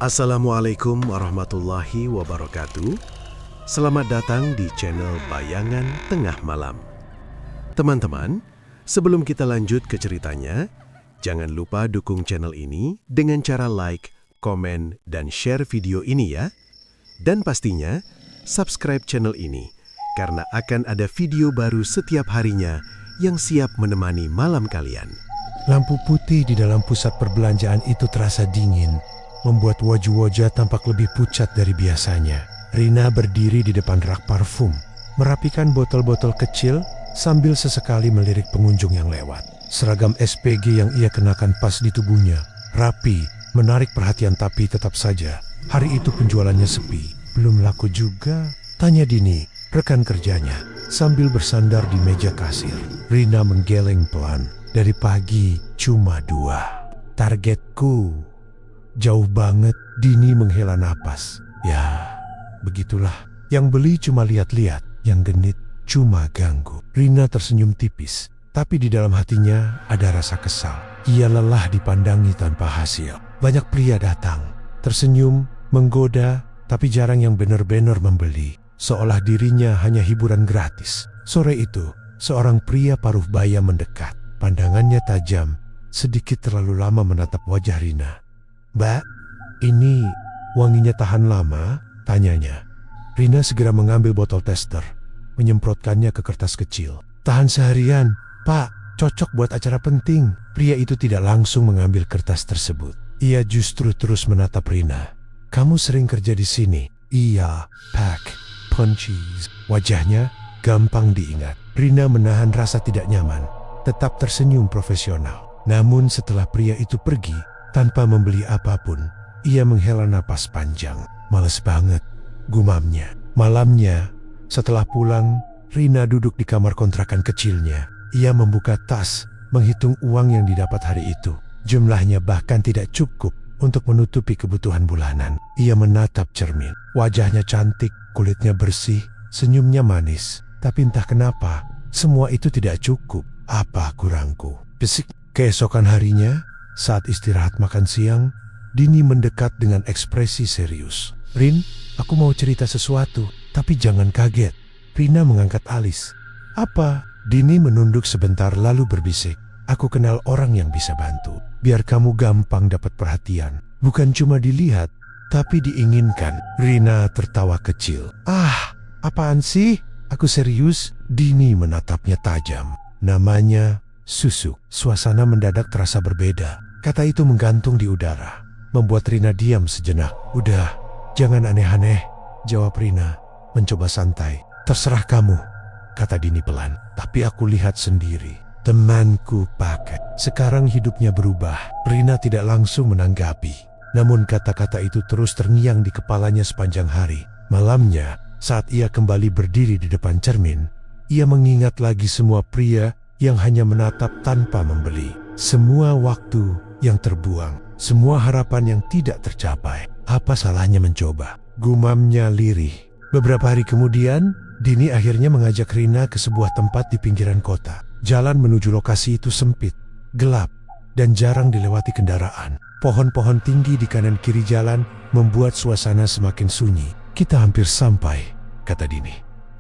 Assalamualaikum warahmatullahi wabarakatuh. Selamat datang di channel Bayangan Tengah Malam. Teman-teman, sebelum kita lanjut ke ceritanya, jangan lupa dukung channel ini dengan cara like, komen, dan share video ini ya. Dan pastinya, subscribe channel ini, karena akan ada video baru setiap harinya yang siap menemani malam kalian. Lampu putih di dalam pusat perbelanjaan itu terasa dingin, membuat wajah-wajah tampak lebih pucat dari biasanya. Rina berdiri di depan rak parfum, merapikan botol-botol kecil sambil sesekali melirik pengunjung yang lewat. Seragam SPG yang ia kenakan pas di tubuhnya, rapi, menarik perhatian, tapi tetap saja hari itu penjualannya sepi. Belum laku juga? Tanya Dini, rekan kerjanya, sambil bersandar di meja kasir. Rina menggeleng pelan. Dari pagi cuma 2. Targetku jauh banget. Dini menghela napas. Ya, begitulah. Yang beli cuma lihat-lihat, yang genit cuma ganggu. Rina tersenyum tipis, tapi di dalam hatinya ada rasa kesal. Ia lelah dipandangi tanpa hasil. Banyak pria datang, tersenyum, menggoda, tapi jarang yang benar-benar membeli. Seolah dirinya hanya hiburan gratis. Sore itu, seorang pria paruh baya mendekat. Pandangannya tajam, sedikit terlalu lama menatap wajah Rina. "Mbak, ini wanginya tahan lama?" tanyanya. Rina segera mengambil botol tester, menyemprotkannya ke kertas kecil. "Tahan seharian, Pak, cocok buat acara penting." Pria itu tidak langsung mengambil kertas tersebut. Ia justru terus menatap Rina. "Kamu sering kerja di sini?" "Iya, Pak, punchies." Wajahnya gampang diingat. Rina menahan rasa tidak nyaman, tetap tersenyum profesional. Namun setelah pria itu pergi, tanpa membeli apapun, ia menghela napas panjang. "Males banget," gumamnya. Malamnya, setelah pulang, Rina duduk di kamar kontrakan kecilnya. Ia membuka tas, menghitung uang yang didapat hari itu. Jumlahnya bahkan tidak cukup untuk menutupi kebutuhan bulanan. Ia menatap cermin. Wajahnya cantik, kulitnya bersih, senyumnya manis. Tapi entah kenapa, semua itu tidak cukup. "Apa kurangku?" Bisik. Keesokan harinya, saat istirahat makan siang, Dini mendekat dengan ekspresi serius. "Rin, aku mau cerita sesuatu, tapi jangan kaget." Rina mengangkat alis. "Apa?" Dini menunduk sebentar lalu berbisik. "Aku kenal orang yang bisa bantu. Biar kamu gampang dapat perhatian. Bukan cuma dilihat, tapi diinginkan." Rina tertawa kecil. "Ah, apaan sih? Aku serius." Dini menatapnya tajam. "Namanya Susuk." Suasana mendadak terasa berbeda. Kata itu menggantung di udara, membuat Rina diam sejenak. "Udah, jangan aneh-aneh," jawab Rina, mencoba santai. "Terserah kamu," kata Dini pelan. "Tapi aku lihat sendiri. Temanku pakai. Sekarang hidupnya berubah." Rina tidak langsung menanggapi. Namun kata-kata itu terus terngiang di kepalanya sepanjang hari. Malamnya, saat ia kembali berdiri di depan cermin, ia mengingat lagi semua pria yang hanya menatap tanpa membeli. Semua waktu yang terbuang, semua harapan yang tidak tercapai. Apa salahnya mencoba? Gumamnya lirih. Beberapa hari kemudian, Dini akhirnya mengajak Rina ke sebuah tempat di pinggiran kota. Jalan menuju lokasi itu sempit, gelap, dan jarang dilewati kendaraan. Pohon-pohon tinggi di kanan kiri jalan membuat suasana semakin sunyi. "Kita hampir sampai," kata Dini.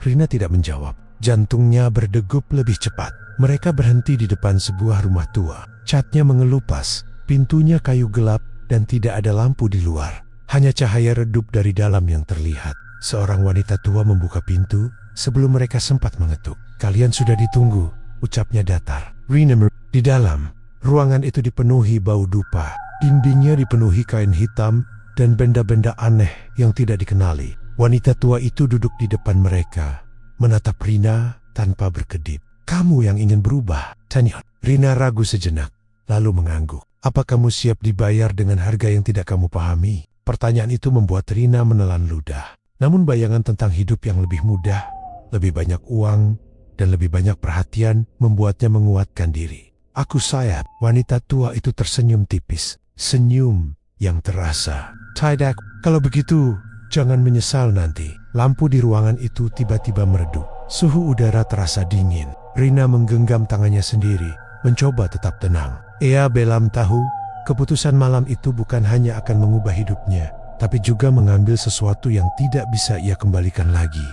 Rina tidak menjawab. Jantungnya berdegup lebih cepat. Mereka berhenti di depan sebuah rumah tua. Catnya mengelupas, pintunya kayu gelap, dan tidak ada lampu di luar. Hanya cahaya redup dari dalam yang terlihat. Seorang wanita tua membuka pintu sebelum mereka sempat mengetuk. "Kalian sudah ditunggu," ucapnya datar. Rina di dalam. Ruangan itu dipenuhi bau dupa. Dindingnya dipenuhi kain hitam dan benda-benda aneh yang tidak dikenali. Wanita tua itu duduk di depan mereka, menatap Rina tanpa berkedip. "Kamu yang ingin berubah?" tanya. Rina ragu sejenak, lalu mengangguk. "Apa kamu siap dibayar dengan harga yang tidak kamu pahami?" Pertanyaan itu membuat Rina menelan ludah. Namun bayangan tentang hidup yang lebih mudah, lebih banyak uang, dan lebih banyak perhatian membuatnya menguatkan diri. "Aku sayap." Wanita tua itu tersenyum tipis, senyum yang terasa. "Tidak, kalau begitu jangan menyesal nanti." Lampu di ruangan itu tiba-tiba meredup. Suhu udara terasa dingin. Rina menggenggam tangannya sendiri, mencoba tetap tenang. Ia belum tahu Keputusan malam itu bukan hanya akan mengubah hidupnya, tapi juga mengambil sesuatu yang tidak bisa ia kembalikan lagi.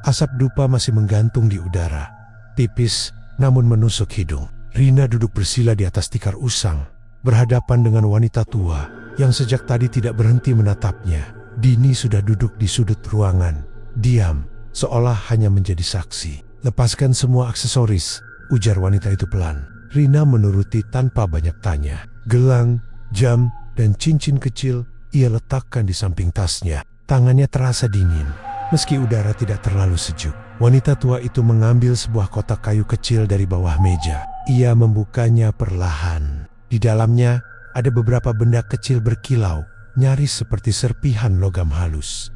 Asap dupa masih menggantung di udara, tipis namun menusuk hidung. Rina duduk bersila di atas tikar usang, berhadapan dengan wanita tua yang sejak tadi tidak berhenti menatapnya. Dini sudah duduk di sudut ruangan, diam, seolah hanya menjadi saksi. "Lepaskan semua aksesoris," ujar wanita itu pelan. Rina menuruti tanpa banyak tanya. Gelang, jam, dan cincin kecil ia letakkan di samping tasnya. Tangannya terasa dingin, meski udara tidak terlalu sejuk. Wanita tua itu mengambil sebuah kotak kayu kecil dari bawah meja. Ia membukanya perlahan. Di dalamnya ada beberapa benda kecil berkilau, nyaris seperti serpihan logam halus.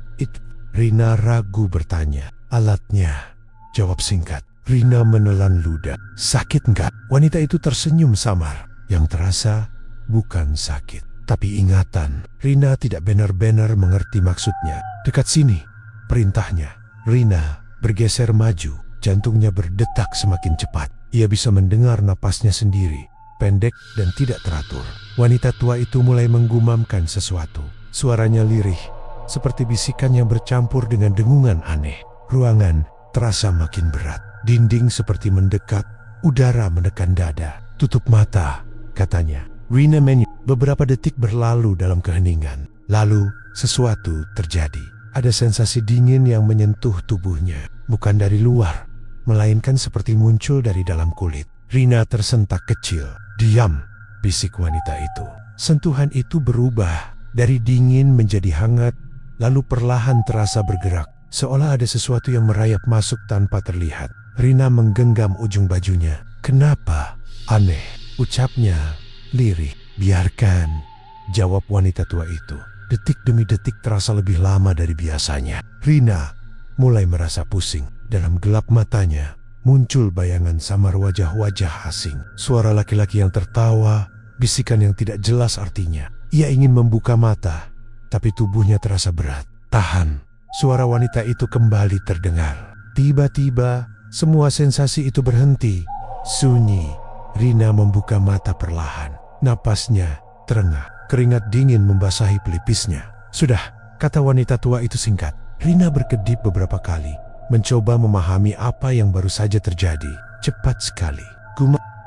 Rina ragu bertanya. "Alatnya," jawab singkat. Rina menelan ludah. "Sakit enggak?" Wanita itu tersenyum samar. Yang terasa bukan sakit, tapi ingatan. Rina tidak benar-benar mengerti maksudnya. "Dekat sini," perintahnya. Rina bergeser maju, jantungnya berdetak semakin cepat. Ia bisa mendengar napasnya sendiri, pendek dan tidak teratur. Wanita tua itu mulai menggumamkan sesuatu. Suaranya lirih, seperti bisikan yang bercampur dengan dengungan aneh. Ruangan terasa makin berat. Dinding seperti mendekat, udara menekan dada. "Tutup mata," katanya. Rina menyu. Beberapa detik berlalu dalam keheningan. Lalu sesuatu terjadi. Ada sensasi dingin yang menyentuh tubuhnya, bukan dari luar, melainkan seperti muncul dari dalam kulit. Rina tersentak kecil. "Diam," bisik wanita itu. Sentuhan itu berubah dari dingin menjadi hangat, lalu perlahan terasa bergerak, seolah ada sesuatu yang merayap masuk tanpa terlihat. Rina menggenggam ujung bajunya. "Kenapa?" "Aneh," ucapnya lirih. "Biarkan," jawab wanita tua itu. Detik demi detik terasa lebih lama dari biasanya. Rina mulai merasa pusing. Dalam gelap matanya muncul bayangan samar wajah-wajah asing. Suara laki-laki yang tertawa, bisikan yang tidak jelas artinya. Ia ingin membuka mata, tapi tubuhnya terasa berat. "Tahan." Suara wanita itu kembali terdengar. Tiba-tiba semua sensasi itu berhenti. Sunyi. Rina membuka mata perlahan. Napasnya terengah. Keringat dingin membasahi pelipisnya. "Sudah," kata wanita tua itu singkat. Rina berkedip beberapa kali, mencoba memahami apa yang baru saja terjadi. Cepat sekali.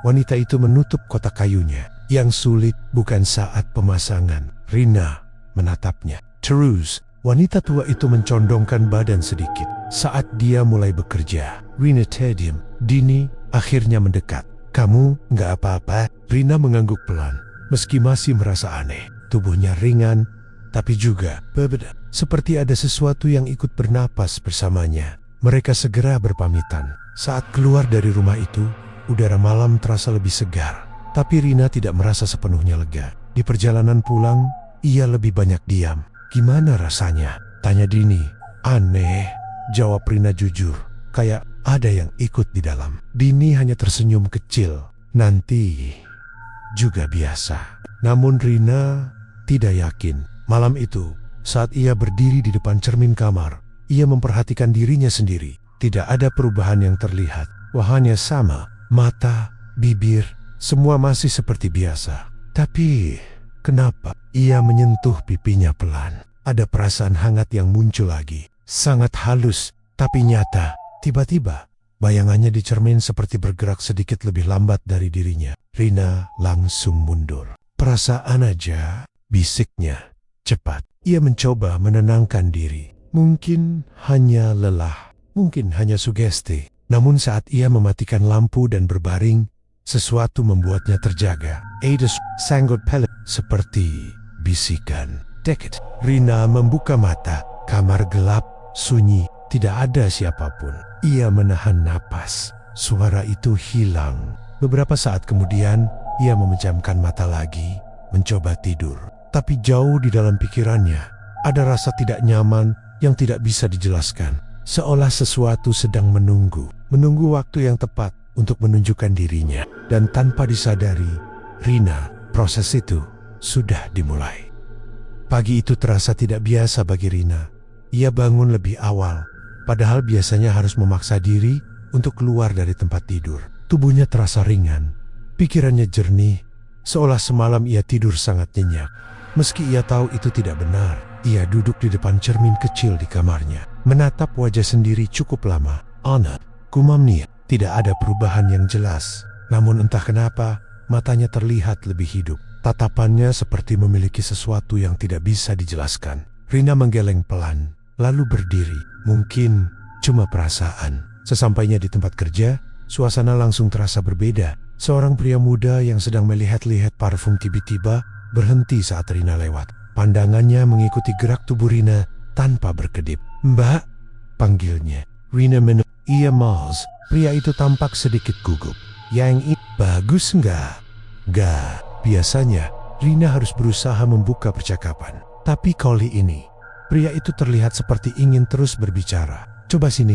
Wanita itu menutup kotak kayunya. Yang sulit bukan saat pemasangan. Rina menatapnya. Terus, wanita tua itu mencondongkan badan sedikit. Saat dia mulai bekerja, Rina terdiam. Dini akhirnya mendekat. "Kamu nggak apa-apa?" Rina mengangguk pelan. Meski masih merasa aneh, tubuhnya ringan, tapi juga berbeda. Seperti ada sesuatu yang ikut bernapas bersamanya. Mereka segera berpamitan. Saat keluar dari rumah itu, udara malam terasa lebih segar. Tapi Rina tidak merasa sepenuhnya lega. Di perjalanan pulang, ia lebih banyak diam. "Gimana rasanya?" tanya Dini. "Aneh," jawab Rina jujur. "Kayak ada yang ikut di dalam." Dini hanya tersenyum kecil. "Nanti juga biasa." Namun Rina tidak yakin. Malam itu, saat ia berdiri di depan cermin kamar, ia memperhatikan dirinya sendiri. Tidak ada perubahan yang terlihat. Wajahnya sama, mata, bibir, semua masih seperti biasa. Tapi kenapa ia menyentuh pipinya pelan? Ada perasaan hangat yang muncul lagi. Sangat halus, tapi nyata. Tiba-tiba, bayangannya di cermin seperti bergerak sedikit lebih lambat dari dirinya. Rina langsung mundur. "Perasaan aja," bisiknya. Cepat, ia mencoba menenangkan diri. Mungkin hanya lelah, mungkin hanya sugesti. Namun saat ia mematikan lampu dan berbaring, sesuatu membuatnya terjaga. Ada sanggut pelet seperti bisikan. Deket. Rina membuka mata. Kamar gelap, sunyi, tidak ada siapapun. Ia menahan napas. Suara itu hilang. Beberapa saat kemudian, ia memejamkan mata lagi, mencoba tidur. Tapi jauh di dalam pikirannya, ada rasa tidak nyaman yang tidak bisa dijelaskan. Seolah sesuatu sedang menunggu waktu yang tepat untuk menunjukkan dirinya. Dan tanpa disadari, Rina, proses itu sudah dimulai. Pagi itu terasa tidak biasa bagi Rina. Ia bangun lebih awal, padahal biasanya harus memaksa diri untuk keluar dari tempat tidur. Tubuhnya terasa ringan, pikirannya jernih, seolah semalam ia tidur sangat nyenyak. Meski ia tahu itu tidak benar, ia duduk di depan cermin kecil di kamarnya, menatap wajah sendiri cukup lama. Anna, gumamnya, tidak ada perubahan yang jelas. Namun entah kenapa, matanya terlihat lebih hidup. Tatapannya seperti memiliki sesuatu yang tidak bisa dijelaskan. Rina menggeleng pelan, lalu berdiri. Mungkin cuma perasaan. Sesampainya di tempat kerja, suasana langsung terasa berbeda. Seorang pria muda yang sedang melihat-lihat parfum tiba-tiba berhenti saat Rina lewat. Pandangannya mengikuti gerak tubuh Rina tanpa berkedip. "Mbak," panggilnya. Rina menoleh. "Iya, Mas." Pria itu tampak sedikit gugup. "Yang ini bagus nggak?" "Nggak." Biasanya, Rina harus berusaha membuka percakapan. Tapi kali ini, pria itu terlihat seperti ingin terus berbicara. "Coba sini,"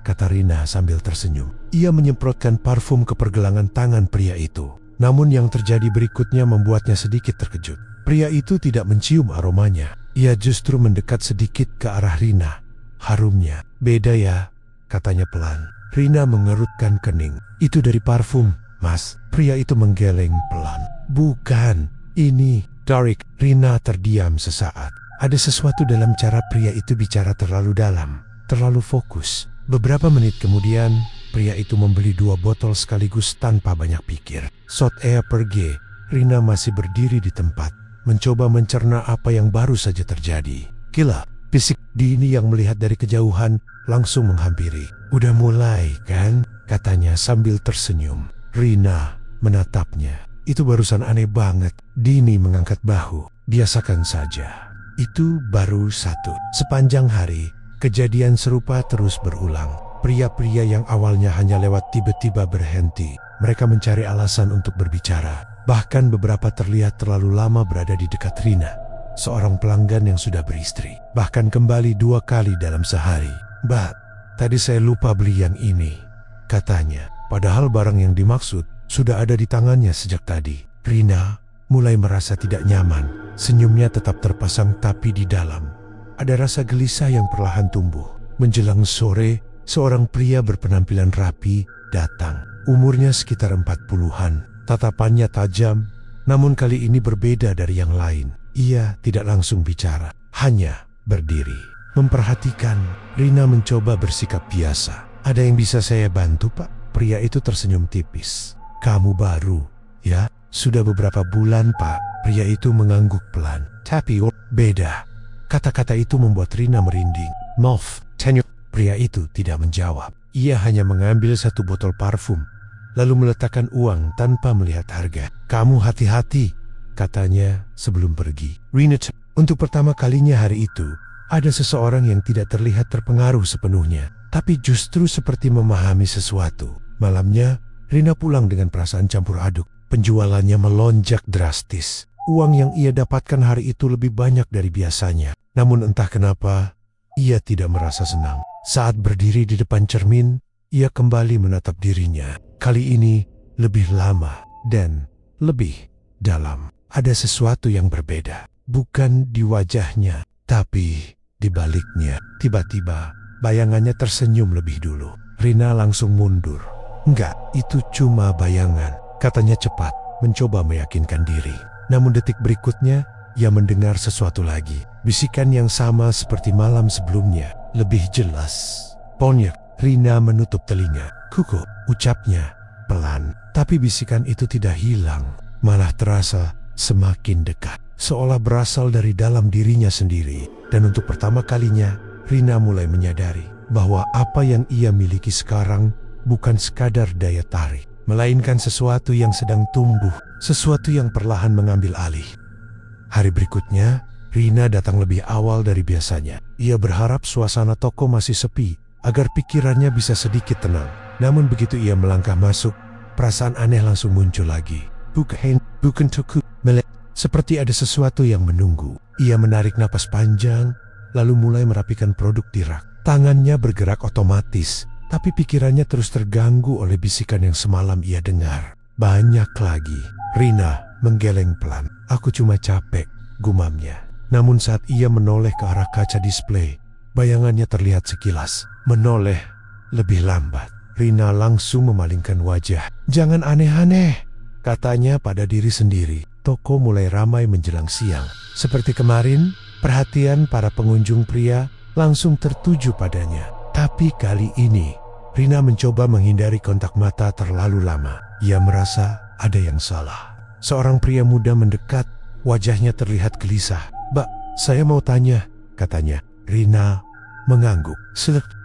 kata Rina sambil tersenyum. Ia menyemprotkan parfum ke pergelangan tangan pria itu. Namun yang terjadi berikutnya membuatnya sedikit terkejut. Pria itu tidak mencium aromanya. Ia justru mendekat sedikit ke arah Rina. "Harumnya beda ya," katanya pelan. Rina mengerutkan kening. "Itu dari parfum, Mas." Pria itu menggeleng pelan. "Bukan, ini Tarik." Rina terdiam sesaat. Ada sesuatu dalam cara pria itu bicara terlalu dalam, terlalu fokus. Beberapa menit kemudian, pria itu membeli 2 botol sekaligus tanpa banyak pikir. Saat ia pergi, Rina masih berdiri di tempat, mencoba mencerna apa yang baru saja terjadi. "Gila," bisik Dini yang melihat dari kejauhan langsung menghampiri. "Udah mulai kan?" katanya sambil tersenyum. Rina menatapnya. "Itu barusan aneh banget." Dini mengangkat bahu. "Biasakan saja. Itu baru satu." Sepanjang hari, kejadian serupa terus berulang. Pria-pria yang awalnya hanya lewat tiba-tiba berhenti. Mereka mencari alasan untuk berbicara. Bahkan beberapa terlihat terlalu lama berada di dekat Rina. Seorang pelanggan yang sudah beristri. Bahkan kembali 2 kali dalam sehari. "Mbak, tadi saya lupa beli yang ini," katanya. Padahal barang yang dimaksud sudah ada di tangannya sejak tadi. Rina mulai merasa tidak nyaman. Senyumnya tetap terpasang tapi di dalam ada rasa gelisah yang perlahan tumbuh. Menjelang sore, seorang pria berpenampilan rapi datang. Umurnya sekitar 40-an. Tatapannya tajam, namun kali ini berbeda dari yang lain. Ia tidak langsung bicara, hanya berdiri, memperhatikan. Rina mencoba bersikap biasa. "Ada yang bisa saya bantu, Pak?" Pria itu tersenyum tipis. "Kamu baru, ya?" "Sudah beberapa bulan, Pak." Pria itu mengangguk pelan. "Tapi beda." Kata-kata itu membuat Rina merinding. "Maaf, Tenyo." Pria itu tidak menjawab. Ia hanya mengambil 1 botol parfum, lalu meletakkan uang tanpa melihat harga. "Kamu hati-hati," katanya sebelum pergi. Rina, untuk pertama kalinya hari itu, ada seseorang yang tidak terlihat terpengaruh sepenuhnya, tapi justru seperti memahami sesuatu. Malamnya, Rina pulang dengan perasaan campur aduk. Penjualannya melonjak drastis. Uang yang ia dapatkan hari itu lebih banyak dari biasanya. Namun entah kenapa, ia tidak merasa senang. Saat berdiri di depan cermin, ia kembali menatap dirinya. Kali ini lebih lama dan lebih dalam. Ada sesuatu yang berbeda. Bukan di wajahnya, tapi di baliknya. Tiba-tiba, bayangannya tersenyum lebih dulu. Rina langsung mundur. "Enggak, itu cuma bayangan," katanya cepat, mencoba meyakinkan diri. Namun detik berikutnya, ia mendengar sesuatu lagi. Bisikan yang sama seperti malam sebelumnya, lebih jelas. "Ponyak." Rina menutup telinga. "Kuku," ucapnya pelan. Tapi bisikan itu tidak hilang, malah terasa semakin dekat. Seolah berasal dari dalam dirinya sendiri. Dan untuk pertama kalinya, Rina mulai menyadari bahwa apa yang ia miliki sekarang bukan sekadar daya tarik, melainkan sesuatu yang sedang tumbuh, sesuatu yang perlahan mengambil alih. Hari berikutnya, Rina datang lebih awal dari biasanya. Ia berharap suasana toko masih sepi, agar pikirannya bisa sedikit tenang. Namun begitu ia melangkah masuk, perasaan aneh langsung muncul lagi. Bukan toko, seperti ada sesuatu yang menunggu. Ia menarik napas panjang, lalu mulai merapikan produk di rak. Tangannya bergerak otomatis, tapi pikirannya terus terganggu oleh bisikan yang semalam ia dengar. "Banyak lagi." Rina menggeleng pelan. "Aku cuma capek," gumamnya. Namun saat ia menoleh ke arah kaca display, bayangannya terlihat sekilas. Menoleh lebih lambat. Rina langsung memalingkan wajah. "Jangan aneh-aneh," katanya pada diri sendiri. Toko mulai ramai menjelang siang. Seperti kemarin, perhatian para pengunjung pria langsung tertuju padanya. Tapi kali ini, Rina mencoba menghindari kontak mata terlalu lama. Ia merasa ada yang salah. Seorang pria muda mendekat, wajahnya terlihat gelisah. "Mbak, saya mau tanya," katanya. Rina mengangguk.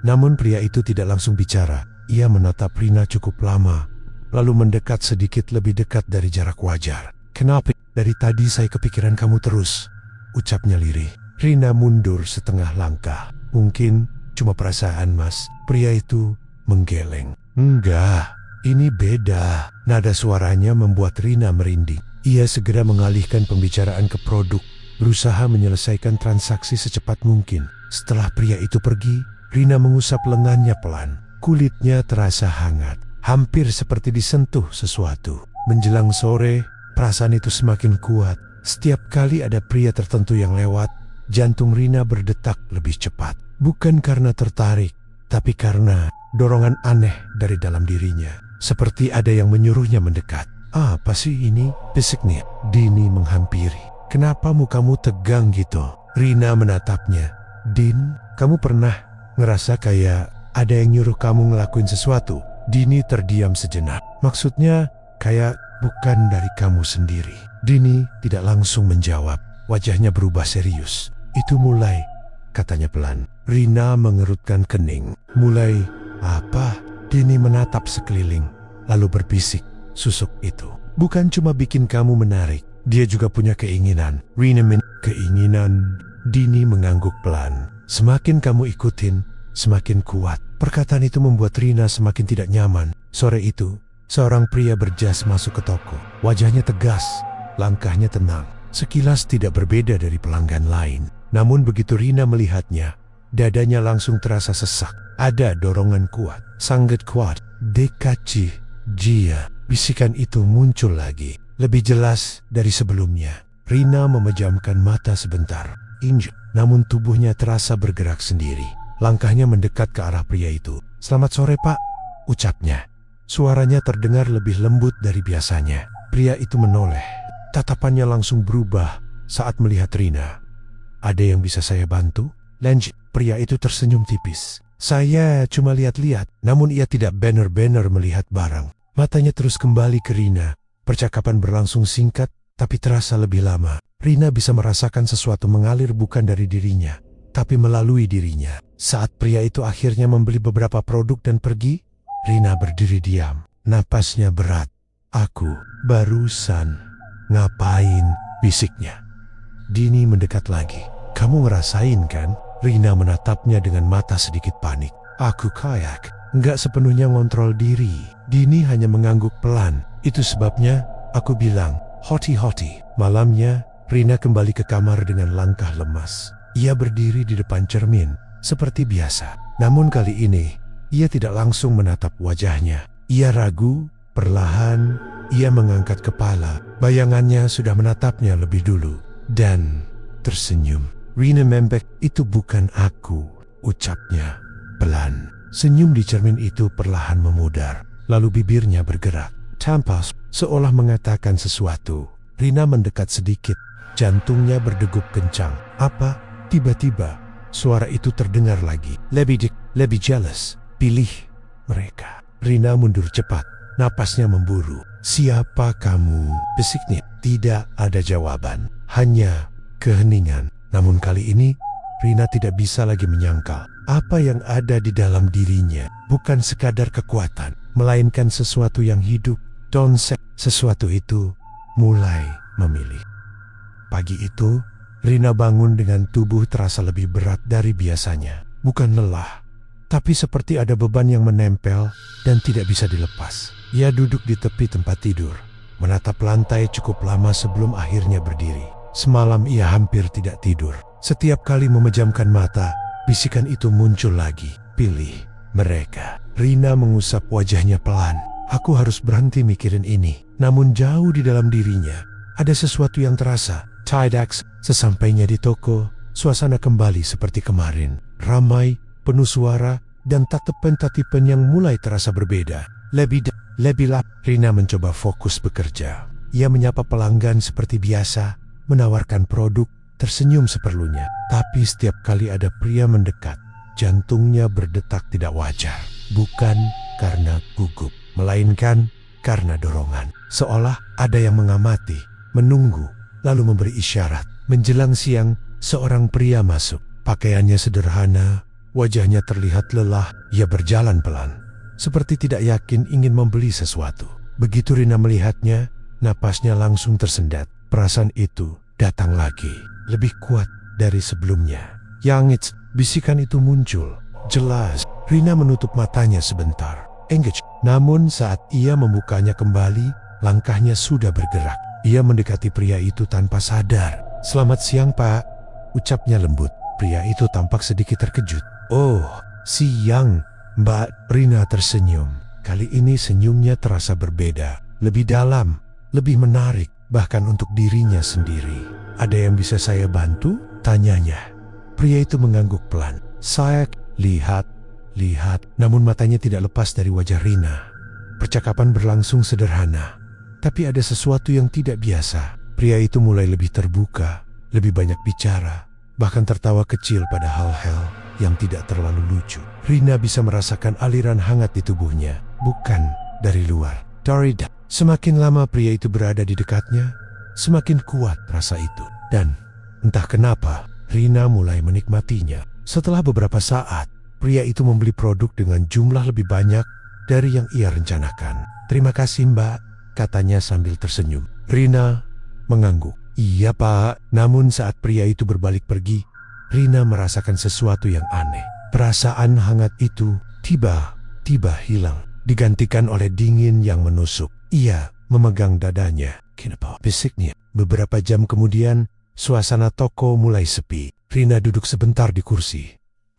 Namun pria itu tidak langsung bicara. Ia menatap Rina cukup lama, lalu mendekat sedikit lebih dekat dari jarak wajar. "Kenapa? Dari tadi saya kepikiran kamu terus," ucapnya lirih. Rina mundur setengah langkah. "Mungkin cuma perasaan, Mas." Pria itu menggeleng. "Enggak, ini beda." Nada suaranya membuat Rina merinding. Ia segera mengalihkan pembicaraan ke produk, berusaha menyelesaikan transaksi secepat mungkin. Setelah pria itu pergi, Rina mengusap lengannya pelan. Kulitnya terasa hangat, hampir seperti disentuh sesuatu. Menjelang sore, perasaan itu semakin kuat. Setiap kali ada pria tertentu yang lewat, jantung Rina berdetak lebih cepat. Bukan karena tertarik, tapi karena dorongan aneh dari dalam dirinya. Seperti ada yang menyuruhnya mendekat. "Apa sih ini?" bisiknya. Dini menghampiri. "Kenapa mukamu tegang gitu?" Rina menatapnya. "Din, kamu pernah ngerasa kayak ada yang nyuruh kamu ngelakuin sesuatu?" Dini terdiam sejenak. "Maksudnya kayak bukan dari kamu sendiri." Dini tidak langsung menjawab. Wajahnya berubah serius. "Itu mulai," katanya pelan. Rina mengerutkan kening. "Mulai apa?" Dini menatap sekeliling, lalu berbisik, "Susuk itu bukan cuma bikin kamu menarik, dia juga punya keinginan." Rina keinginan? Dini mengangguk pelan. "Semakin kamu ikutin, semakin kuat." Perkataan itu membuat Rina semakin tidak nyaman. Sore itu, seorang pria berjas masuk ke toko. Wajahnya tegas, langkahnya tenang. Sekilas tidak berbeda dari pelanggan lain. Namun begitu Rina melihatnya, dadanya langsung terasa sesak. Ada dorongan kuat, sangat kuat. "Dekachi, Jia." Bisikan itu muncul lagi, lebih jelas dari sebelumnya. Rina memejamkan mata sebentar. Namun tubuhnya terasa bergerak sendiri. Langkahnya mendekat ke arah pria itu. "Selamat sore, Pak," ucapnya. Suaranya terdengar lebih lembut dari biasanya. Pria itu menoleh. Tatapannya langsung berubah saat melihat Rina. "Ada yang bisa saya bantu?" Pria itu tersenyum tipis. "Saya cuma lihat-lihat." Namun ia tidak benar-benar melihat barang. Matanya terus kembali ke Rina. Percakapan berlangsung singkat, tapi terasa lebih lama. Rina bisa merasakan sesuatu mengalir bukan dari dirinya, tapi melalui dirinya. Saat pria itu akhirnya membeli beberapa produk dan pergi, Rina berdiri diam. Napasnya berat. "Aku barusan ngapain?" bisiknya. Dini mendekat lagi. "Kamu ngerasain kan?" Rina menatapnya dengan mata sedikit panik. "Aku kayak nggak sepenuhnya ngontrol diri." Dini hanya mengangguk pelan. "Itu sebabnya aku bilang, hoti-hoti." Malamnya, Rina kembali ke kamar dengan langkah lemas. Ia berdiri di depan cermin, seperti biasa. Namun kali ini, ia tidak langsung menatap wajahnya. Ia ragu, perlahan, ia mengangkat kepala. Bayangannya sudah menatapnya lebih dulu. Dan tersenyum. "Rina membek, itu bukan aku," ucapnya pelan. Senyum di cermin itu perlahan memudar, lalu bibirnya bergerak. Tampas, seolah mengatakan sesuatu. Rina mendekat sedikit, jantungnya berdegup kencang. "Apa?" Tiba-tiba, suara itu terdengar lagi. Lebih jelas. "Pilih mereka." Rina mundur cepat, napasnya memburu. "Siapa kamu?" bisiknya. Tidak ada jawaban, hanya keheningan. Namun kali ini, Rina tidak bisa lagi menyangkal. Apa yang ada di dalam dirinya bukan sekadar kekuatan, melainkan sesuatu yang hidup. Sesuatu itu mulai memilih. Pagi itu, Rina bangun dengan tubuh terasa lebih berat dari biasanya. Bukan lelah, tapi seperti ada beban yang menempel dan tidak bisa dilepas. Ia duduk di tepi tempat tidur, menatap lantai cukup lama sebelum akhirnya berdiri. Semalam ia hampir tidak tidur. Setiap kali memejamkan mata, bisikan itu muncul lagi. "Pilih mereka." Rina mengusap wajahnya pelan. "Aku harus berhenti mikirin ini." Namun jauh di dalam dirinya, ada sesuatu yang terasa. Tidak, sesampainya di toko, suasana kembali seperti kemarin. Ramai, penuh suara, dan tatapan-tatapan yang mulai terasa berbeda. Lebih lap, Rina mencoba fokus bekerja. Ia menyapa pelanggan seperti biasa, menawarkan produk, tersenyum seperlunya. Tapi setiap kali ada pria mendekat, jantungnya berdetak tidak wajar. Bukan karena gugup, melainkan karena dorongan. Seolah ada yang mengamati, menunggu, lalu memberi isyarat. Menjelang siang, seorang pria masuk. Pakaiannya sederhana, wajahnya terlihat lelah. Ia berjalan pelan, seperti tidak yakin ingin membeli sesuatu. Begitu Rina melihatnya, napasnya langsung tersendat. Perasaan itu datang lagi, lebih kuat dari sebelumnya. Yangits, bisikan itu muncul. Jelas, Rina menutup matanya sebentar. Engage. Namun saat ia membukanya kembali, langkahnya sudah bergerak. Ia mendekati pria itu tanpa sadar. "Selamat siang, Pak," ucapnya lembut. Pria itu tampak sedikit terkejut. "Oh, siang, Mbak." Rina tersenyum. Kali ini senyumnya terasa berbeda, lebih dalam, lebih menarik, bahkan untuk dirinya sendiri. "Ada yang bisa saya bantu?" tanyanya. Pria itu mengangguk pelan. "Saya lihat, namun matanya tidak lepas dari wajah Rina. Percakapan berlangsung sederhana, tapi ada sesuatu yang tidak biasa. Pria itu mulai lebih terbuka, lebih banyak bicara, bahkan tertawa kecil pada hal-hal yang tidak terlalu lucu. Rina bisa merasakan aliran hangat di tubuhnya, bukan dari luar. Dorida. Semakin lama pria itu berada di dekatnya, semakin kuat rasa itu. Dan entah kenapa, Rina mulai menikmatinya. Setelah beberapa saat, pria itu membeli produk dengan jumlah lebih banyak dari yang ia rencanakan. "Terima kasih, Mbak," katanya sambil tersenyum. Rina mengangguk. "Iya, Pak." Namun saat pria itu berbalik pergi, Rina merasakan sesuatu yang aneh. Perasaan hangat itu tiba-tiba hilang, digantikan oleh dingin yang menusuk. Ia memegang dadanya. "Kenapa?" bisiknya. Beberapa jam kemudian, suasana toko mulai sepi. Rina duduk sebentar di kursi,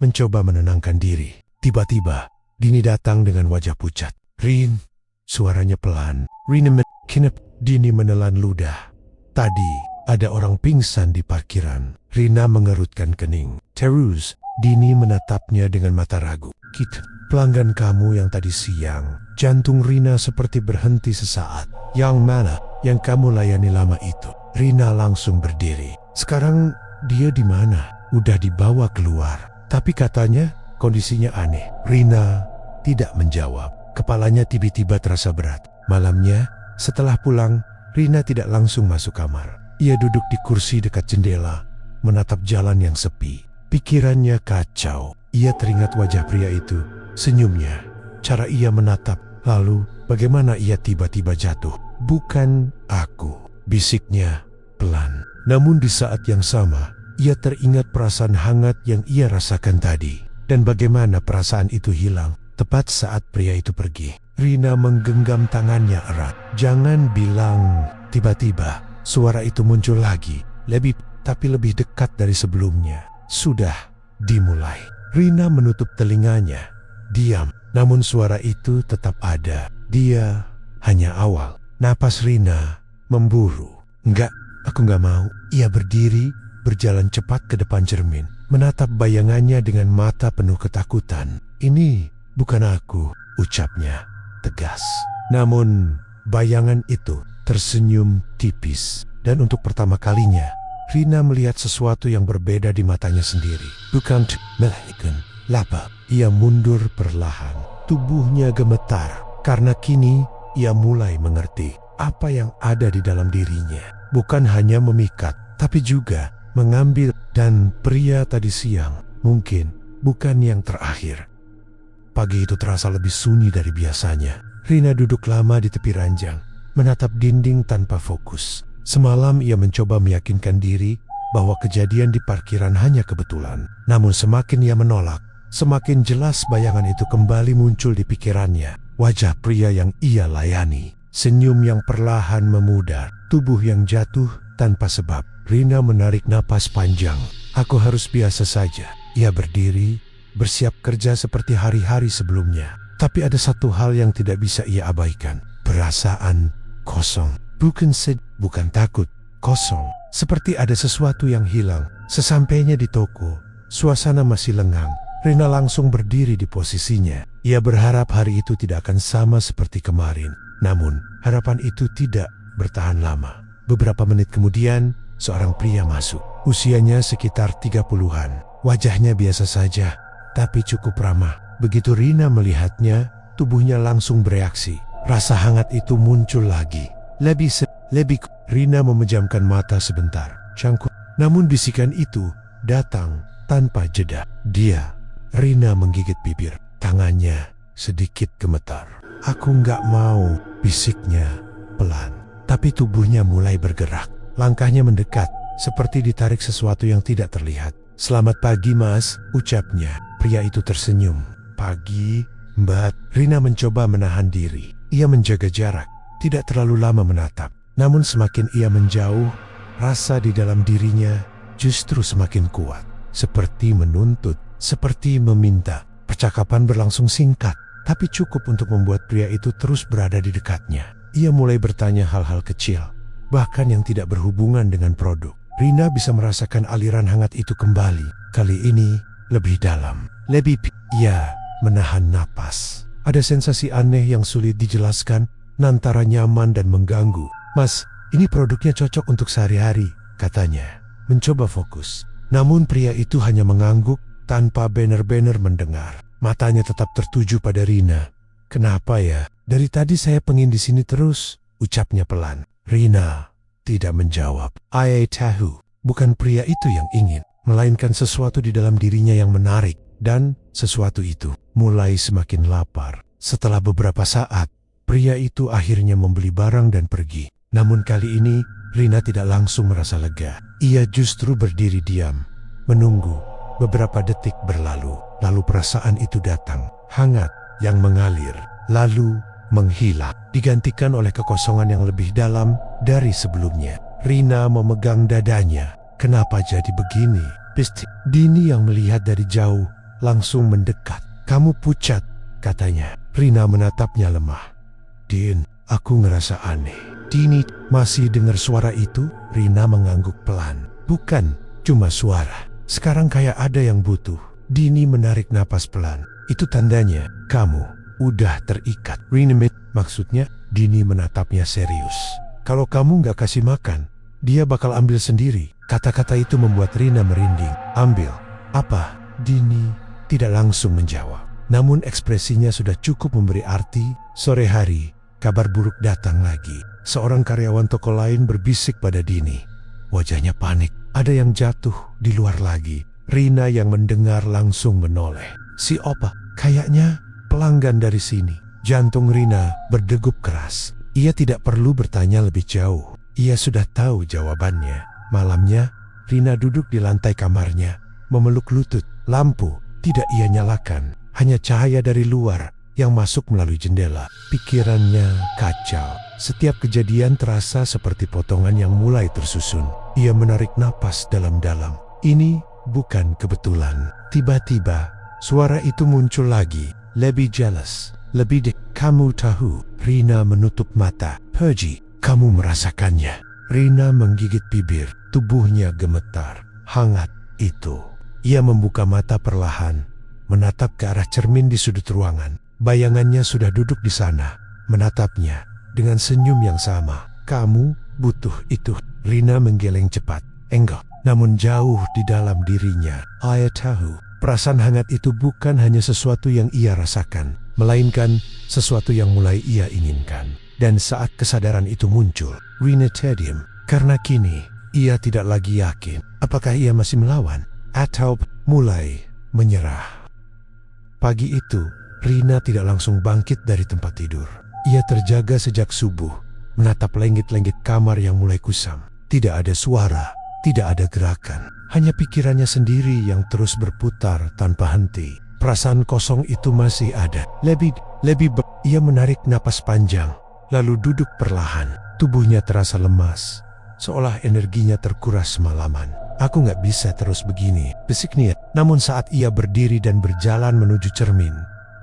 mencoba menenangkan diri. Tiba-tiba, Dini datang dengan wajah pucat. "Rin," suaranya pelan. "Rina, kenapa?" Dini menelan ludah. "Tadi, ada orang pingsan di parkiran." Rina mengerutkan kening. "Terus," Dini menatapnya dengan mata ragu. "Kita, pelanggan kamu yang tadi siang." Jantung Rina seperti berhenti sesaat. "Yang mana?" "Yang kamu layani lama itu." Rina langsung berdiri. "Sekarang dia di mana?" "Udah dibawa keluar, tapi katanya kondisinya aneh." Rina tidak menjawab. Kepalanya tiba-tiba terasa berat. Malamnya, setelah pulang, Rina tidak langsung masuk kamar. Ia duduk di kursi dekat jendela, menatap jalan yang sepi. Pikirannya kacau. Ia teringat wajah pria itu, senyumnya, cara ia menatap, lalu bagaimana ia tiba-tiba jatuh. "Bukan aku," bisiknya pelan. Namun di saat yang sama, ia teringat perasaan hangat yang ia rasakan tadi. Dan bagaimana perasaan itu hilang tepat saat pria itu pergi. Rina menggenggam tangannya erat. "Jangan bilang." Tiba-tiba, suara itu muncul lagi, tapi lebih dekat dari sebelumnya. Sudah dimulai. Rina menutup telinganya, diam. Namun suara itu tetap ada. Dia hanya awal. Napas Rina memburu. "Enggak, aku enggak mau." Ia berdiri, berjalan cepat ke depan cermin, menatap bayangannya dengan mata penuh ketakutan. "Ini bukan aku," ucapnya tegas. Namun bayangan itu tersenyum tipis. Dan untuk pertama kalinya, Rina melihat sesuatu yang berbeda di matanya sendiri. Bukan melainkan laba. Ia mundur perlahan. Tubuhnya gemetar karena kini ia mulai mengerti apa yang ada di dalam dirinya. Bukan hanya memikat, tapi juga mengambil. Dan pria tadi siang mungkin bukan yang terakhir. Pagi itu terasa lebih sunyi dari biasanya. Rina duduk lama di tepi ranjang, menatap dinding tanpa fokus. Semalam ia mencoba meyakinkan diri bahwa kejadian di parkiran hanya kebetulan. Namun semakin ia menolak, semakin jelas bayangan itu kembali muncul di pikirannya. Wajah pria yang ia layani, senyum yang perlahan memudar, tubuh yang jatuh tanpa sebab. Rina menarik napas panjang. "Aku harus biasa saja." Ia berdiri, bersiap kerja seperti hari-hari sebelumnya. Tapi ada satu hal yang tidak bisa ia abaikan. Perasaan kosong. Bukan takut, kosong. Seperti ada sesuatu yang hilang. Sesampainya di toko, suasana masih lengang. Rina langsung berdiri di posisinya. Ia berharap hari itu tidak akan sama seperti kemarin. Namun, harapan itu tidak bertahan lama. Beberapa menit kemudian, seorang pria masuk. Usianya sekitar 30-an. Wajahnya biasa saja, tapi cukup ramah. Begitu Rina melihatnya, tubuhnya langsung bereaksi. Rasa hangat itu muncul lagi. Rina memejamkan mata sebentar. Cangkuk. Namun bisikan itu datang tanpa jeda. Rina menggigit bibir. Tangannya sedikit gemetar. Aku nggak mau, bisiknya pelan. Tapi tubuhnya mulai bergerak. Langkahnya mendekat, seperti ditarik sesuatu yang tidak terlihat. Selamat pagi mas, ucapnya. Pria itu tersenyum. Pagi, Mbak. Rina mencoba menahan diri. Ia menjaga jarak, tidak terlalu lama menatap. Namun semakin ia menjauh, rasa di dalam dirinya justru semakin kuat. Seperti menuntut, seperti meminta. Percakapan berlangsung singkat, tapi cukup untuk membuat pria itu terus berada di dekatnya. Ia mulai bertanya hal-hal kecil, bahkan yang tidak berhubungan dengan produk. Rina bisa merasakan aliran hangat itu kembali. Kali ini lebih dalam. Ia menahan napas. Ada sensasi aneh yang sulit dijelaskan, antara nyaman dan mengganggu. Mas, ini produknya cocok untuk sehari-hari, katanya. Mencoba fokus. Namun pria itu hanya mengangguk tanpa benar-benar mendengar. Matanya tetap tertuju pada Rina. Kenapa ya? Dari tadi saya pengen di sini terus, ucapnya pelan. Rina tidak menjawab. I tahu, bukan pria itu yang ingin, melainkan sesuatu di dalam dirinya yang menarik. Dan sesuatu itu mulai semakin lapar. Setelah beberapa saat, pria itu akhirnya membeli barang dan pergi. Namun kali ini, Rina tidak langsung merasa lega. Ia justru berdiri diam, menunggu. Beberapa detik berlalu, lalu perasaan itu datang, hangat, yang mengalir, lalu menghilang, digantikan oleh kekosongan yang lebih dalam dari sebelumnya. Rina memegang dadanya. Kenapa jadi begini? Dini yang melihat dari jauh, langsung mendekat. Kamu pucat, katanya. Rina menatapnya lemah. Din, aku ngerasa aneh. Dini masih dengar suara itu. Rina mengangguk pelan. Bukan cuma suara. Sekarang kayak ada yang butuh. Dini menarik napas pelan. Itu tandanya kamu udah terikat. Rina maksudnya. Dini menatapnya serius. Kalau kamu gak kasih makan, dia bakal ambil sendiri. Kata-kata itu membuat Rina merinding. Ambil apa? Dini tidak langsung menjawab. Namun ekspresinya sudah cukup memberi arti. Sore hari, kabar buruk datang lagi. Seorang karyawan toko lain berbisik pada Dini. Wajahnya panik. Ada yang jatuh di luar lagi. Rina yang mendengar langsung menoleh. Si Opa, kayaknya pelanggan dari sini. Jantung Rina berdegup keras. Ia tidak perlu bertanya lebih jauh. Ia sudah tahu jawabannya. Malamnya, Rina duduk di lantai kamarnya, memeluk lutut. Lampu tidak ia nyalakan. Hanya cahaya dari luar yang masuk melalui jendela. Pikirannya kacau. Setiap kejadian terasa seperti potongan yang mulai tersusun. Ia menarik napas dalam-dalam. Ini bukan kebetulan. Tiba-tiba, suara itu muncul lagi. Lebih jelas. Kamu tahu. Rina menutup mata. Pergi, kamu merasakannya. Rina menggigit bibir. Tubuhnya gemetar. Hangat itu. Ia membuka mata perlahan. Menatap ke arah cermin di sudut ruangan. Bayangannya sudah duduk di sana. Menatapnya dengan senyum yang sama. Kamu butuh itu. Rina menggeleng cepat. Enggak. Namun jauh di dalam dirinya. Ia tahu. Perasaan hangat itu bukan hanya sesuatu yang ia rasakan, melainkan sesuatu yang mulai ia inginkan. Dan saat kesadaran itu muncul, Rina terdiam. Karena kini, ia tidak lagi yakin apakah ia masih melawan atau mulai menyerah. Pagi itu, Rina tidak langsung bangkit dari tempat tidur. Ia terjaga sejak subuh, menatap langit-langit kamar yang mulai kusam. Tidak ada suara, tidak ada gerakan. Hanya pikirannya sendiri yang terus berputar tanpa henti. Perasaan kosong itu masih ada. Ia menarik napas panjang, lalu duduk perlahan. Tubuhnya terasa lemas, seolah energinya terkuras semalaman. Aku gak bisa terus begini, bisiknya. Namun saat ia berdiri dan berjalan menuju cermin,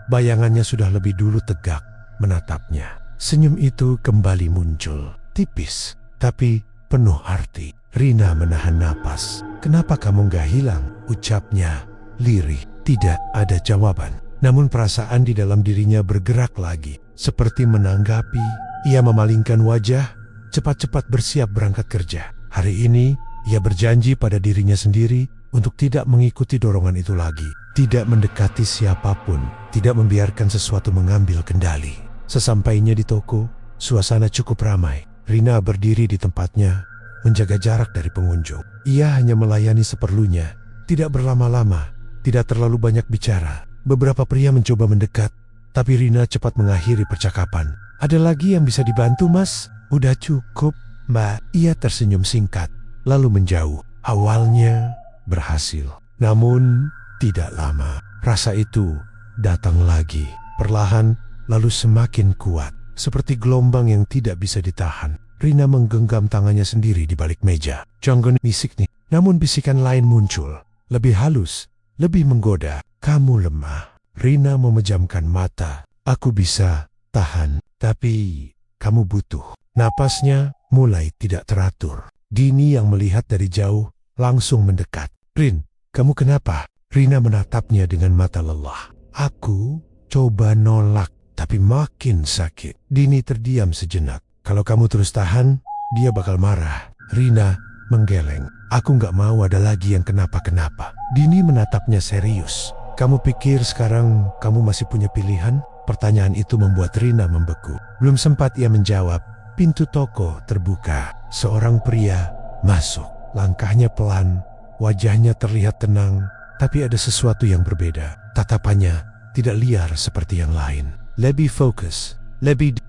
bayangannya sudah lebih dulu tegak menatapnya. Senyum itu kembali muncul, tipis, tapi penuh arti. Rina menahan napas. Kenapa kamu gak hilang? Ucapnya lirih. Tidak ada jawaban. Namun perasaan di dalam dirinya bergerak lagi. Seperti menanggapi, ia memalingkan wajah, cepat-cepat bersiap berangkat kerja. Hari ini, ia berjanji pada dirinya sendiri untuk tidak mengikuti dorongan itu lagi. Tidak mendekati siapapun, tidak membiarkan sesuatu mengambil kendali. Sesampainya di toko, suasana cukup ramai. Rina berdiri di tempatnya, menjaga jarak dari pengunjung. Ia hanya melayani seperlunya, tidak berlama-lama, tidak terlalu banyak bicara. Beberapa pria mencoba mendekat, tapi Rina cepat mengakhiri percakapan. Ada lagi yang bisa dibantu, Mas? Udah cukup, Mbak. Ia tersenyum singkat, lalu menjauh. Awalnya berhasil, namun tidak lama. Rasa itu datang lagi, perlahan, lalu semakin kuat. Seperti gelombang yang tidak bisa ditahan. Rina menggenggam tangannya sendiri di balik meja. Jangan bisik nih. Namun bisikan lain muncul, lebih halus, lebih menggoda. Kamu lemah. Rina memejamkan mata. Aku bisa tahan, tapi kamu butuh. Napasnya mulai tidak teratur. Dini yang melihat dari jauh langsung mendekat. Rin, kamu kenapa? Rina menatapnya dengan mata lelah. Aku coba nolak, tapi makin sakit. Dini terdiam sejenak. Kalau kamu terus tahan, dia bakal marah. Rina menggeleng. Aku nggak mau ada lagi yang kenapa-kenapa. Dini menatapnya serius. Kamu pikir sekarang kamu masih punya pilihan? Pertanyaan itu membuat Rina membeku. Belum sempat ia menjawab, pintu toko terbuka. Seorang pria masuk. Langkahnya pelan, wajahnya terlihat tenang, tapi ada sesuatu yang berbeda. Tatapannya tidak liar seperti yang lain. Lebih fokus,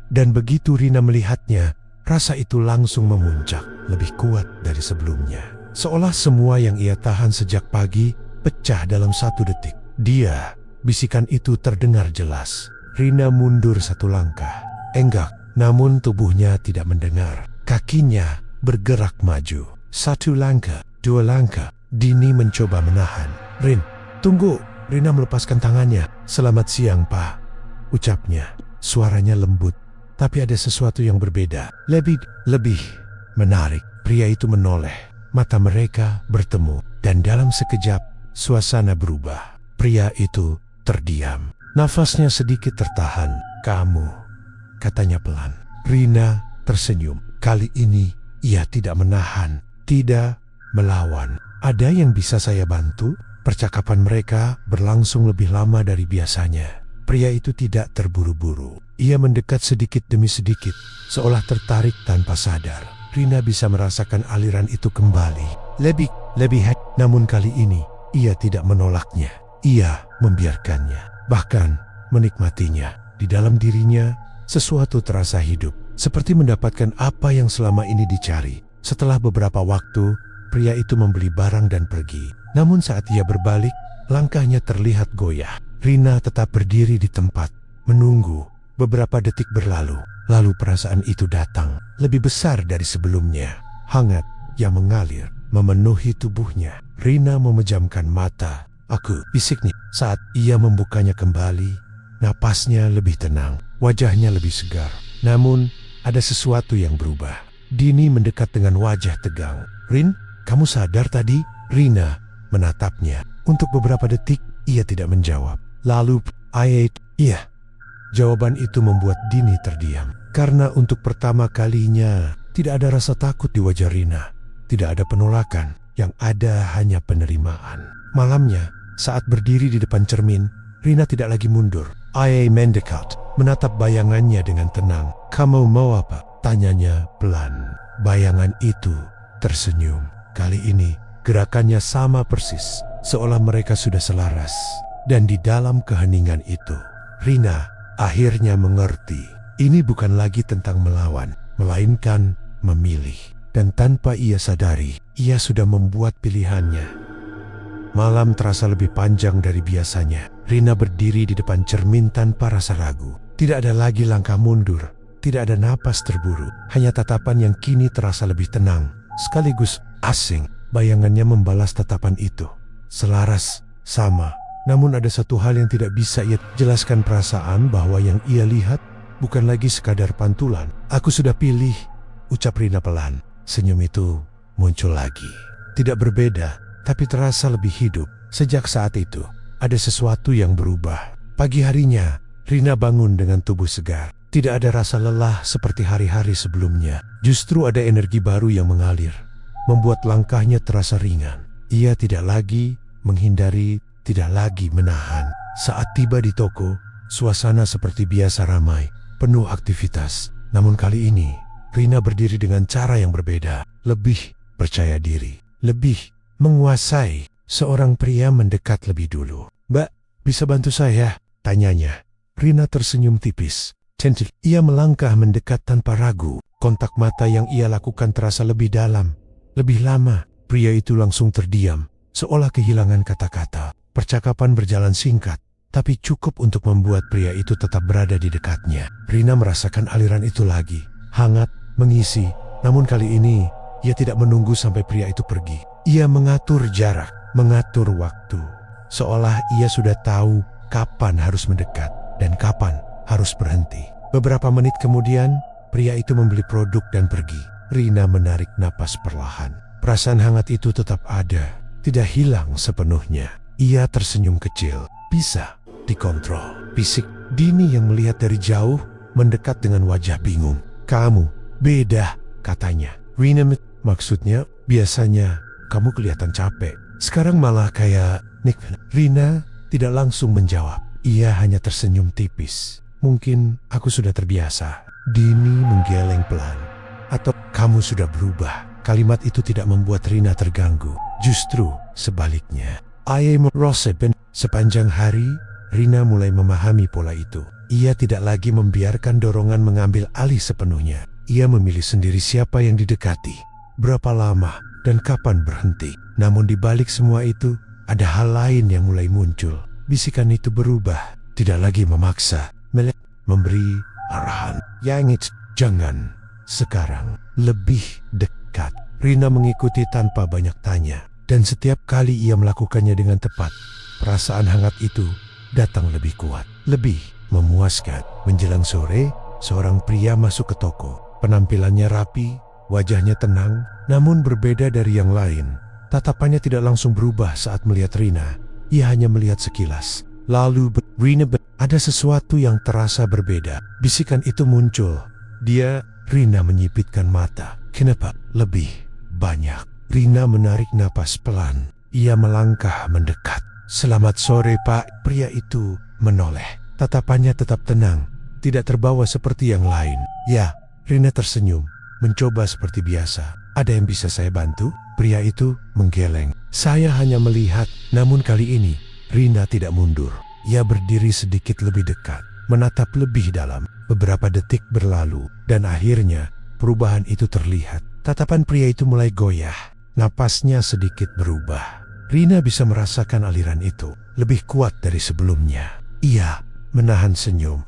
dan begitu Rina melihatnya, rasa itu langsung memuncak, lebih kuat dari sebelumnya. Seolah semua yang ia tahan sejak pagi pecah dalam satu detik. Dia, bisikan itu terdengar jelas. Rina mundur satu langkah, enggak, namun tubuhnya tidak mendengar. Kakinya bergerak maju. Satu langkah, dua langkah. Dini mencoba menahan. Rin, tunggu. Rina melepaskan tangannya. Selamat siang, Pak, ucapnya. Suaranya lembut, tapi ada sesuatu yang berbeda. Lebih menarik. Pria itu menoleh. Mata mereka bertemu, dan dalam sekejap, suasana berubah. Pria itu terdiam. Nafasnya sedikit tertahan. Kamu, katanya pelan. Rina tersenyum. Kali ini ia tidak menahan, tidak melawan. Ada yang bisa saya bantu? Percakapan mereka berlangsung lebih lama dari biasanya. Pria itu tidak terburu-buru. Ia mendekat sedikit demi sedikit, seolah tertarik tanpa sadar. Rina bisa merasakan aliran itu kembali. Lebih namun kali ini ia tidak menolaknya. Ia membiarkannya, bahkan menikmatinya. Di dalam dirinya, sesuatu terasa hidup, seperti mendapatkan apa yang selama ini dicari. Setelah beberapa waktu, pria itu membeli barang dan pergi. Namun saat ia berbalik, langkahnya terlihat goyah. Rina tetap berdiri di tempat, menunggu. Beberapa detik berlalu, lalu perasaan itu datang, lebih besar dari sebelumnya. Hangat yang mengalir, memenuhi tubuhnya. Rina memejamkan mata. Aku, bisiknya. Saat ia membukanya kembali, napasnya lebih tenang, wajahnya lebih segar. Namun, ada sesuatu yang berubah. Dini mendekat dengan wajah tegang. Rin, kamu sadar tadi? Rina menatapnya. Untuk beberapa detik, ia tidak menjawab. Lalu, iya. Jawaban itu membuat Dini terdiam. Karena untuk pertama kalinya, tidak ada rasa takut di wajah Rina. Tidak ada penolakan, yang ada hanya penerimaan. Malamnya, saat berdiri di depan cermin, Rina tidak lagi mundur. mendekat, menatap bayangannya dengan tenang. Kamu mau apa? Tanyanya pelan. Bayangan itu tersenyum. Kali ini, gerakannya sama persis, seolah mereka sudah selaras. Dan di dalam keheningan itu, Rina akhirnya mengerti. Ini bukan lagi tentang melawan, melainkan memilih. Dan tanpa ia sadari, ia sudah membuat pilihannya. Malam terasa lebih panjang dari biasanya. Rina berdiri di depan cermin tanpa rasa ragu. Tidak ada lagi langkah mundur, tidak ada napas terburu. Hanya tatapan yang kini terasa lebih tenang, sekaligus asing. Bayangannya membalas tatapan itu. Selaras, sama. Namun ada satu hal yang tidak bisa ia jelaskan, perasaan bahwa yang ia lihat bukan lagi sekadar pantulan. Aku sudah pilih, ucap Rina pelan. Senyum itu muncul lagi. Tidak berbeda, tapi terasa lebih hidup. Sejak saat itu, ada sesuatu yang berubah. Pagi harinya, Rina bangun dengan tubuh segar. Tidak ada rasa lelah seperti hari-hari sebelumnya. Justru ada energi baru yang mengalir, membuat langkahnya terasa ringan. Ia tidak lagi menghindari, tidak lagi menahan. Saat tiba di toko, suasana seperti biasa ramai, penuh aktivitas. Namun kali ini, Rina berdiri dengan cara yang berbeda. Lebih percaya diri, lebih menguasai. Seorang pria mendekat lebih dulu. "Mbak, bisa bantu saya?" tanyanya. Rina tersenyum tipis. Centil. Ia melangkah mendekat tanpa ragu. Kontak mata yang ia lakukan terasa lebih dalam, lebih lama. Pria itu langsung terdiam, seolah kehilangan kata-kata. Percakapan berjalan singkat, tapi cukup untuk membuat pria itu tetap berada di dekatnya. Rina merasakan aliran itu lagi, hangat, mengisi. Namun kali ini, ia tidak menunggu sampai pria itu pergi. Ia mengatur jarak, mengatur waktu. Seolah ia sudah tahu kapan harus mendekat dan kapan harus berhenti. Beberapa menit kemudian, pria itu membeli produk dan pergi. Rina menarik napas perlahan. Perasaan hangat itu tetap ada, tidak hilang sepenuhnya. Ia tersenyum kecil. Bisa dikontrol. Fisik Dini yang melihat dari jauh mendekat dengan wajah bingung. "Kamu beda," katanya. Rina, maksudnya biasanya kamu kelihatan capek. Sekarang malah kayak Nick. Rina tidak langsung menjawab. Ia hanya tersenyum tipis. "Mungkin aku sudah terbiasa." Dini menggeleng pelan. "Atau kamu sudah berubah?" Kalimat itu tidak membuat Rina terganggu. Justru sebaliknya. "I am Roseben." Sepanjang hari, Rina mulai memahami pola itu. Ia tidak lagi membiarkan dorongan mengambil alih sepenuhnya. Ia memilih sendiri siapa yang didekati, berapa lama, dan kapan berhenti. Namun di balik semua itu, ada hal lain yang mulai muncul. Bisikan itu berubah, tidak lagi memaksa, memberi arahan. "Yang jangan, sekarang, lebih dekat." Rina mengikuti tanpa banyak tanya, dan setiap kali ia melakukannya dengan tepat, perasaan hangat itu datang lebih kuat, lebih memuaskan. Menjelang sore, seorang pria masuk ke toko. Penampilannya rapi, wajahnya tenang, namun berbeda dari yang lain. Tatapannya tidak langsung berubah saat melihat Rina. Ia hanya melihat sekilas. Lalu Rina, ada sesuatu yang terasa berbeda. Bisikan itu muncul. Rina menyipitkan mata. "Kenapa? Lebih banyak." Rina menarik napas pelan. Ia melangkah mendekat. "Selamat sore, Pak." Pria itu menoleh. Tatapannya tetap tenang, tidak terbawa seperti yang lain. "Ya." Rina tersenyum, mencoba seperti biasa. "Ada yang bisa saya bantu?" Pria itu menggeleng. "Saya hanya melihat." Namun kali ini, Rina tidak mundur. Ia berdiri sedikit lebih dekat, menatap lebih dalam. Beberapa detik berlalu, dan akhirnya perubahan itu terlihat. Tatapan pria itu mulai goyah, napasnya sedikit berubah. Rina bisa merasakan aliran itu, lebih kuat dari sebelumnya. Ia menahan senyum,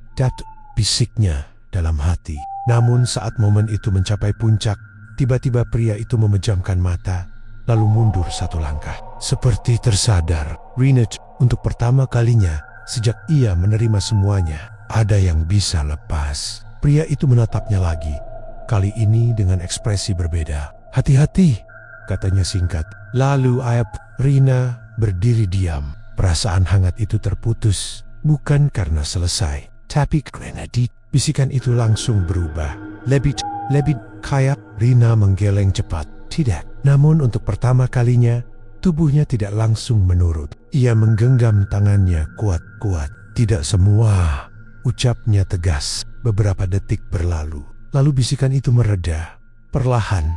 bisiknya dalam hati. Namun saat momen itu mencapai puncak, tiba-tiba pria itu memejamkan mata, lalu mundur satu langkah. Seperti tersadar, Rina untuk pertama kalinya sejak ia menerima semuanya, ada yang bisa lepas. Pria itu menatapnya lagi, kali ini dengan ekspresi berbeda. "Hati-hati," katanya singkat. Lalu Rina berdiri diam. Perasaan hangat itu terputus, bukan karena selesai, tapi karena bisikan itu langsung berubah. Lebih kayak. Rina menggeleng cepat. Tidak. Namun untuk pertama kalinya, tubuhnya tidak langsung menurut. Ia menggenggam tangannya kuat-kuat. "Tidak semua," ucapnya tegas. Beberapa detik berlalu. Lalu bisikan itu mereda, perlahan,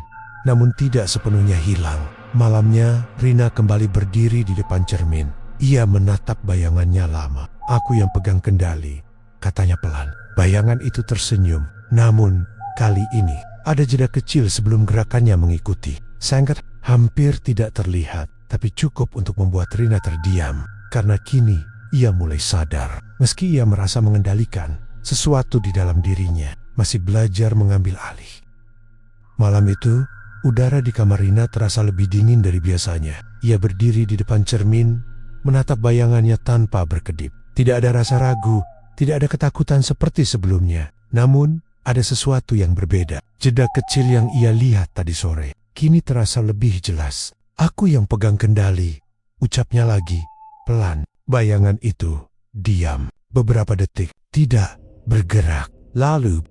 namun tidak sepenuhnya hilang. Malamnya, Rina kembali berdiri di depan cermin. Ia menatap bayangannya lama. "Aku yang pegang kendali," katanya pelan. Bayangan itu tersenyum, namun kali ini ada jeda kecil sebelum gerakannya mengikuti. Sangat hampir tidak terlihat, tapi cukup untuk membuat Rina terdiam. Karena kini ia mulai sadar, meski ia merasa mengendalikan, sesuatu di dalam dirinya masih belajar mengambil alih. Malam itu, udara di kamar Rina terasa lebih dingin dari biasanya. Ia berdiri di depan cermin, menatap bayangannya tanpa berkedip. Tidak ada rasa ragu, tidak ada ketakutan seperti sebelumnya. Namun, ada sesuatu yang berbeda. Jeda kecil yang ia lihat tadi sore, kini terasa lebih jelas. "Aku yang pegang kendali," ucapnya lagi, pelan. Bayangan itu diam beberapa detik, tidak bergerak. Lalu,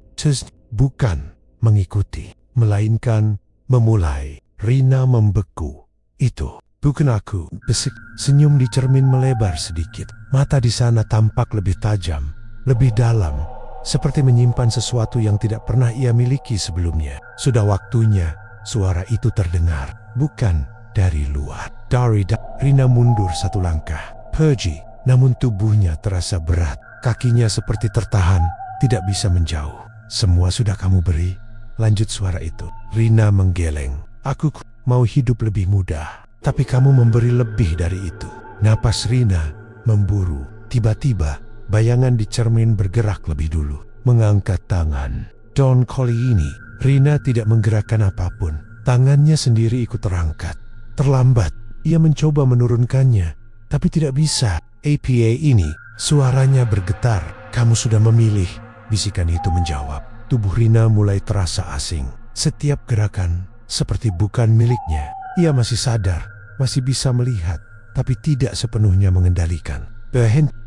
bukan mengikuti, melainkan memulai. Rina membeku. Itu bukan aku. Besik. Senyum di cermin melebar sedikit. Mata di sana tampak lebih tajam, lebih dalam, seperti menyimpan sesuatu yang tidak pernah ia miliki sebelumnya. Sudah waktunya suara itu terdengar, bukan dari luar. Rina mundur satu langkah. Pergi. Namun tubuhnya terasa berat. Kakinya seperti tertahan, tidak bisa menjauh. Semua sudah kamu beri, lanjut suara itu. Rina menggeleng. Aku mau hidup lebih mudah, tapi kamu memberi lebih dari itu. Napas Rina memburu. Tiba-tiba, bayangan di cermin bergerak lebih dulu. Mengangkat tangan. Don kali ini, Rina tidak menggerakkan apapun. Tangannya sendiri ikut terangkat. Terlambat, ia mencoba menurunkannya, tapi tidak bisa. APA ini, suaranya bergetar. Kamu sudah memilih, bisikan itu menjawab. Tubuh Rina mulai terasa asing. Setiap gerakan seperti bukan miliknya. Ia masih sadar, masih bisa melihat, tapi tidak sepenuhnya mengendalikan.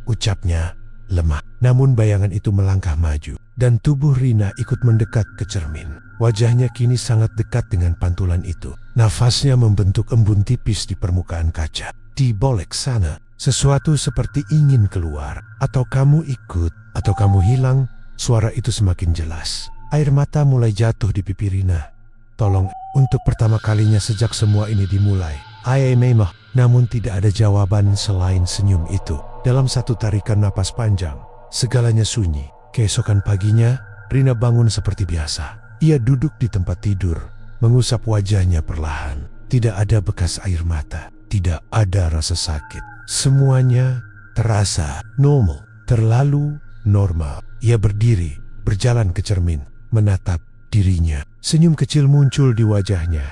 Ucapnya lemah. Namun bayangan itu melangkah maju, dan tubuh Rina ikut mendekat ke cermin. Wajahnya kini sangat dekat dengan pantulan itu. Nafasnya membentuk embun tipis di permukaan kaca. Di bolek sana, sesuatu seperti ingin keluar. Atau kamu ikut, atau kamu hilang. Suara itu semakin jelas. Air mata mulai jatuh di pipi Rina. Tolong, untuk pertama kalinya sejak semua ini dimulai. Namun tidak ada jawaban selain senyum itu. Dalam satu tarikan napas panjang, segalanya sunyi. Keesokan paginya, Rina bangun seperti biasa. Ia duduk di tempat tidur, mengusap wajahnya perlahan. Tidak ada bekas air mata, tidak ada rasa sakit. Semuanya terasa normal, terlalu normal. Ia berdiri, berjalan ke cermin, menatap dirinya. Senyum kecil muncul di wajahnya.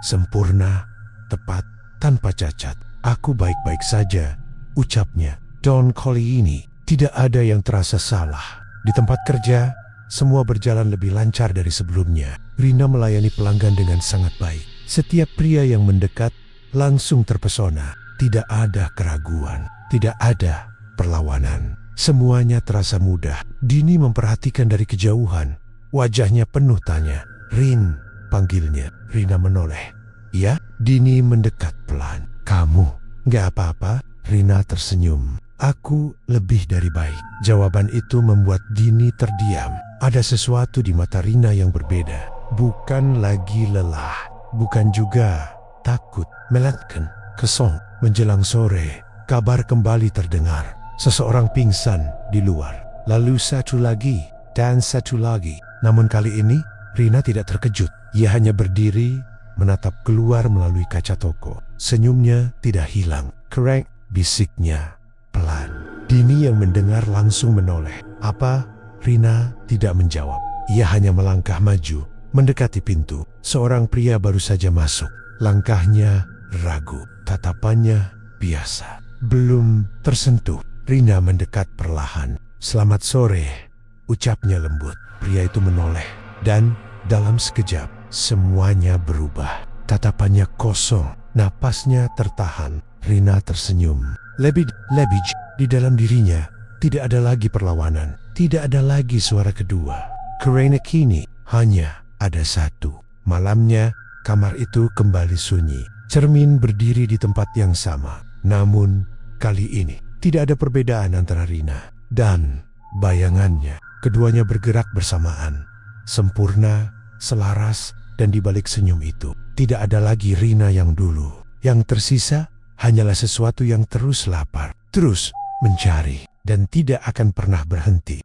Sempurna, tepat, tanpa cacat. Aku baik-baik saja, ucapnya. Don kali ini, tidak ada yang terasa salah. Di tempat kerja, semua berjalan lebih lancar dari sebelumnya. Rina melayani pelanggan dengan sangat baik. Setiap pria yang mendekat langsung terpesona. Tidak ada keraguan, tidak ada perlawanan. Semuanya terasa mudah. Dini memperhatikan dari kejauhan. Wajahnya penuh tanya. Rin, panggilnya. Rina menoleh. Ya, Dini mendekat pelan. Kamu, gak apa-apa? Rina tersenyum. Aku lebih dari baik. Jawaban itu membuat Dini terdiam. Ada sesuatu di mata Rina yang berbeda. Bukan lagi lelah. Bukan juga takut. Melainkan kesong. Menjelang sore, kabar kembali terdengar. Seseorang pingsan di luar. Lalu satu lagi, dan satu lagi. Namun kali ini, Rina tidak terkejut. Ia hanya berdiri, menatap keluar melalui kaca toko. Senyumnya tidak hilang. Kereng, bisiknya pelan. Dini yang mendengar langsung menoleh. Apa? Rina tidak menjawab. Ia hanya melangkah maju, mendekati pintu. Seorang pria baru saja masuk. Langkahnya ragu, tatapannya biasa. Belum tersentuh. Rina mendekat perlahan. Selamat sore, ucapnya lembut. Pria itu menoleh, dan dalam sekejap semuanya berubah. Tatapannya kosong, napasnya tertahan. Rina tersenyum. Lebih di dalam dirinya tidak ada lagi perlawanan, tidak ada lagi suara kedua. Karena kini hanya ada satu. Malamnya kamar itu kembali sunyi. Cermin berdiri di tempat yang sama. Namun kali ini tidak ada perbedaan antara Rina dan bayangannya. Keduanya bergerak bersamaan, sempurna, selaras, dan di balik senyum itu tidak ada lagi Rina yang dulu. Yang tersisa hanyalah sesuatu yang terus lapar, terus mencari, dan tidak akan pernah berhenti.